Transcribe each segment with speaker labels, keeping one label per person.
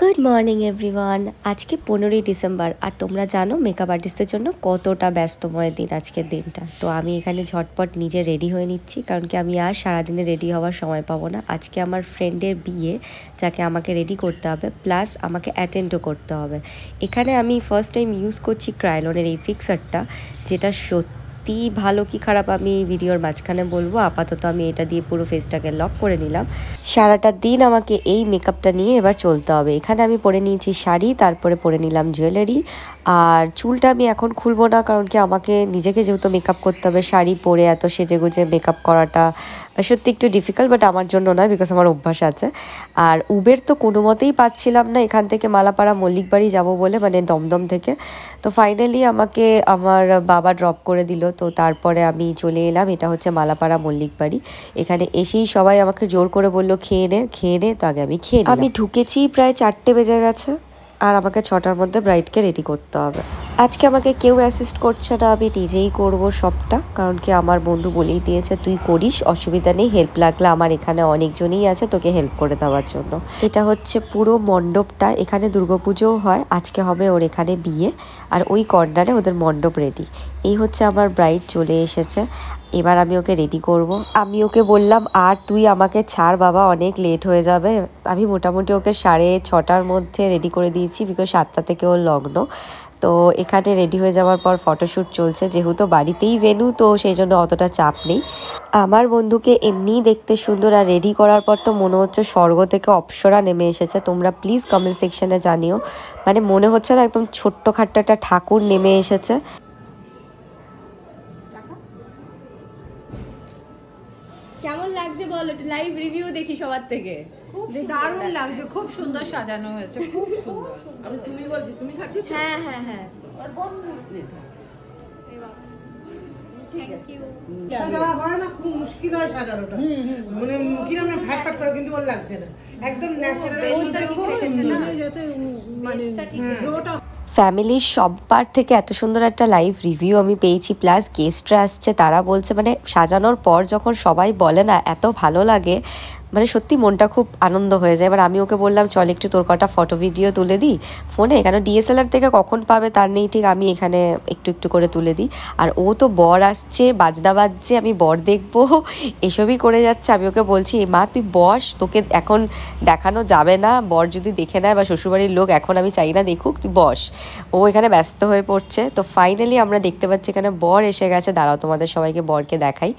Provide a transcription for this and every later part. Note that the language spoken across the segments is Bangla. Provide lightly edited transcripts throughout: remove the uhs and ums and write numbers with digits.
Speaker 1: Good morning everyone. আজকে 15ই ডিসেম্বর, আর তোমরা জানো মেকআপ আর্টিস্টদের জন্য কতটা ব্যস্তময় দিন আজকের দিনটা। তো আমি এখানে ঝটপট নিজে রেডি হয়ে নিচ্ছি, কারণ কি আমি আর সারাদিনে রেডি হওয়ার সময় পাবো না। আজকে আমার ফ্রেন্ডের বিয়ে, যাকে আমাকে রেডি করতে হবে, প্লাস আমাকে অ্যাটেন্ডও করতে হবে। এখানে আমি ফার্স্ট টাইম ইউজ করছি ক্রায়োলনের এই ফিক্সারটা, যেটা সত্যি ভালো কি খারাপ আমি ভিডিওর মাঝখানে বলবো। আপাতত আমি এটা দিয়ে পুরো ফেসটাকে লক করে নিলাম। সারাটা দিন আমাকে এই মেকআপটা নিয়ে এবার চলতে হবে। এখানে আমি পরে নিয়েছি শাড়ি, তারপরে পরে নিলাম জুয়েলারি। আর চুলটা আমি এখন খুলবো না, কারণ কি আমাকে নিজেকে যেহেতু মেকআপ করতে হবে, শাড়ি পরে এত সেজে গুজে মেকআপ করাটা সত্যি একটু ডিফিকাল্ট, বাট আমার জন্য নয়, বিকজ আমার অভ্যাস আছে। আর উবের তো কোনো মতেই পাচ্ছিলাম না এখান থেকে মালাপাড়া মল্লিক বাড়ি যাবো বলে, মানে দমদম থেকে। তো ফাইনালি আমাকে আমার বাবা ড্রপ করে দিল। তো তারপরে আমি চলে এলাম, এটা হচ্ছে মালাপাড়া মল্লিক বাড়ি। এখানে এসেই সবাই আমাকে জোর করে বললো খেয়ে নে। তো আগে আমি খেয়ে আমি ঢুকেছি, প্রায় 4টে বেজে গেছে, আর আমাকে 6টার মধ্যে ব্রাইডকে রেডি করতে হবে। আজকে আমাকে কেউ অ্যাসিস্ট করছে না, আমি নিজেই করব সবটা, কারণ কি আমার বন্ধু বলেই দিয়েছে তুই করিস, অসুবিধা নেই, হেল্প লাগলে আমার এখানে অনেকজনই আছে তোকে হেল্প করে দেওয়ার জন্য। এটা হচ্ছে পুরো মণ্ডপটা, এখানে দুর্গাপুজোও হয়, আজকে হবে ওর এখানে বিয়ে, আর ওই কর্নারে ওদের মণ্ডপ রেডি। এই হচ্ছে আমার ব্রাইড চলে এসেছে, এবার আমি ওকে রেডি করব। আমি ওকে বললাম আর তুই আমাকে ছাড় বাবা, অনেক লেট হয়ে যাবে। আমি মোটামুটি ওকে 6:30 মধ্যে রেডি করে দিয়েছি, বিকজ 7টা থেকে ওর লগ্ন। তো এখানে রেডি হয়ে যাওয়ার পর ফটোশ্যুট চলছে, যেহেতু বাড়িতেই ভেন্যু, তো সেই জন্য অতটা চাপ নেই। আমার বন্ধুকে এমনিই দেখতে সুন্দর, আর রেডি করার পর তো মনে হচ্ছে স্বর্গ থেকে অপ্সরা নেমে এসেছে। তোমরা প্লিজ কমেন্ট সেকশনে জানিও, মানে মনে হচ্ছে না একদম ছোট্টখাট্ট একটা ঠাকুর নেমে এসেছে।
Speaker 2: কেমন লাগছে বল, একটু লাইভ রিভিউ দেখি সবার থেকে।
Speaker 3: খুব দারুণ লাগছে, খুব সুন্দর সাজানো হয়েছে, খুব সুন্দর। আমি তুমি বলছি, তুমি সাজিয়েছো?
Speaker 2: হ্যাঁ হ্যাঁ হ্যাঁ,
Speaker 3: আর বন্ধু
Speaker 2: থ্যাংক ইউ।
Speaker 3: সাজানো হয় না, খুব মুশকিল হয় সাজানোটা, মানে কিরকম না ফ্যাট করে, কিন্তু ওর লাগছে না, একদম ন্যাচারাল, যাতে মানে রোটা।
Speaker 1: ফ্যামিলির সবার থেকে এত সুন্দর একটা লাইভ রিভিউ আমি পেয়েছি, প্লাস গেস্টরা আসছে, তারা বলছে মানে সাজানোর পর যখন সবাই বলে না এত ভালো লাগে, মানে সত্যি মনটা খুব আনন্দ হয়ে যায়। এবার আমি ওকে বললাম চল একটু তোর কটা ফটো ভিডিও তুলে দিই ফোনে, কেন ডিএসএলআর থেকে কখন পাবে তার নেই ঠিক, আমি এখানে একটু একটু করে তুলে দিই। আর ও তো বর আসছে, বাজনা বাজছে, আমি বর দেখবো, এসবই করে যাচ্ছে। আমি ওকে বলছি মা তুই বস, তোকে এখন দেখানো যাবে না, বর যদি দেখে নেয় বা শ্বশুরবাড়ির লোক এখন আমি চাই না দেখুক, তুই বস। ও এখানে ব্যস্ত হয়ে পড়ছে। তো ফাইনালি আমরা দেখতে পাচ্ছি এখানে বর এসে গেছে। দাঁড়াও তোমাদের সবাইকে বরকে দেখাই।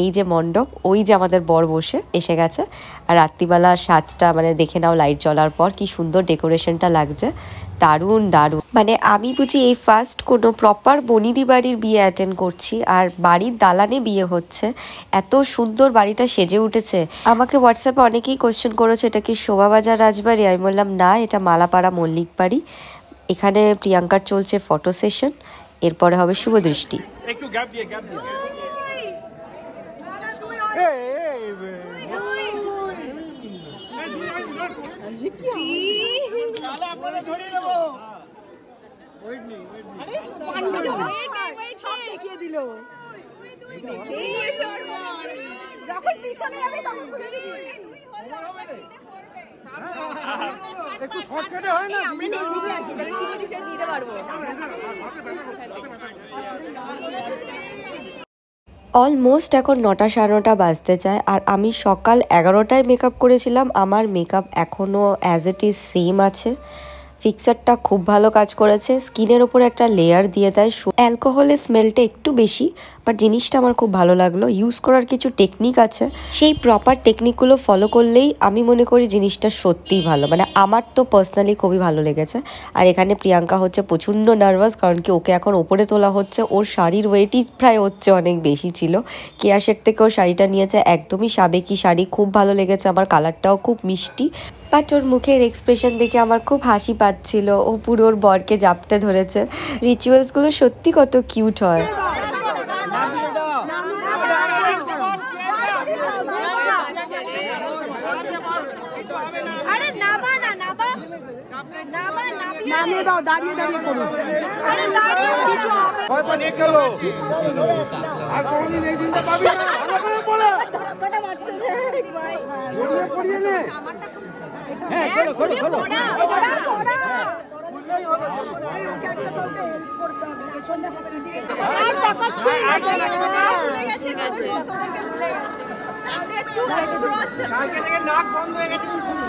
Speaker 1: এই যে মণ্ডপ, ওই যে আমাদের বর বসে এসে গেছে। আর রাত্রিবেলা সাজটা মানে দেখে নাও, লাইট জ্বলার পর কি সুন্দর ডেকোরেশনটা লাগছে, দারুণ দারুণ। মানে আমি বুঝি এই ফার্স্ট কোনো প্রপার বনিদি বাড়ির বিয়ে অ্যাটেন্ড করছি, আর বাড়ির দালানে বিয়ে হচ্ছে। এত সুন্দর বাড়িটা সেজে উঠেছে। আমাকে হোয়াটসঅ্যাপে অনেকেই কোয়েশ্চেন করেছে এটা কি শোভাবাজার রাজবাড়ি, আমি বললাম না, এটা মালাপাড়া মল্লিক বাড়ি। এখানে প্রিয়াঙ্কার চলছে ফটো সেশন, এরপরে হবে শুভদৃষ্টি।
Speaker 4: একটু গ্যাপ দিয়ে
Speaker 3: যখন পিছনে যাবে তখন
Speaker 4: একটু শর্টকাটে হয় না,
Speaker 2: আমরা দেখবি আসি, দেখি নিতে পারবো।
Speaker 1: অলমোস্ট এখন 9টা 9:30 বাজতে যায়, আর আমি সকাল 11টায় মেকআপ করেছিলাম। আমার মেকআপ এখনও অ্যাজ ইট ইজ সেম আছে। ফিক্সারটা খুব ভালো কাজ করেছে, স্কিনের ওপর একটা লেয়ার দিয়ে দেয়। অ্যালকোহলের স্মেলটা একটু বেশি, বাট জিনিসটা আমার খুব ভালো লাগলো। ইউজ করার কিছু টেকনিক আছে, সেই প্রপার টেকনিকগুলো ফলো করলেই আমি মনে করি জিনিসটা সত্যিই ভালো, মানে আমার তো পার্সোনালি খুবই ভালো লেগেছে। আর এখানে প্রিয়াঙ্কা হচ্ছে প্রচণ্ড নার্ভাস, কারণ কি ওকে এখন ওপরে তোলা হচ্ছে, ওর শাড়ির ওয়েটই প্রায় হচ্ছে অনেক বেশি ছিল। কেয়া শেঠ থেকে ও শাড়িটা নিয়েছে, একদমই সাবেকি শাড়ি, খুব ভালো লেগেছে আমার, কালারটাও খুব মিষ্টি। বাট ওর মুখের এক্সপ্রেশন দেখে আমার খুব হাসি পাচ্ছিল। ও পুরো ওর বরকে জাপটে ধরেছে। রিচুয়ালসগুলো সত্যি কত কিউট হয়।
Speaker 3: নামিয়ে দাও, দাঁড়িয়ে দাঁড়িয়ে করো। আরে দাঁড়িয়ে
Speaker 4: অনেক গেল, আর কোনদিন এই দিনটা পাবি না। ধাক্কাটা মারছে রে ভাই, পড়িয়ে নে। হ্যাঁ খোলো খোলো খোলো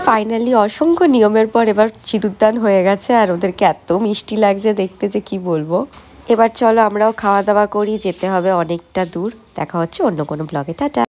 Speaker 1: ফাইনালি অসংখ্য নিয়মের পর এবার সিঁদুরদান হয়ে গেছে আর ওদেরকে এত মিষ্টি লাগছে দেখতে যে কি বলবো। এবার চলো আমরাও খাওয়া দাওয়া করি, যেতে হবে অনেকটা দূর। দেখা হচ্ছে অন্য কোনো ব্লগে, টাটা।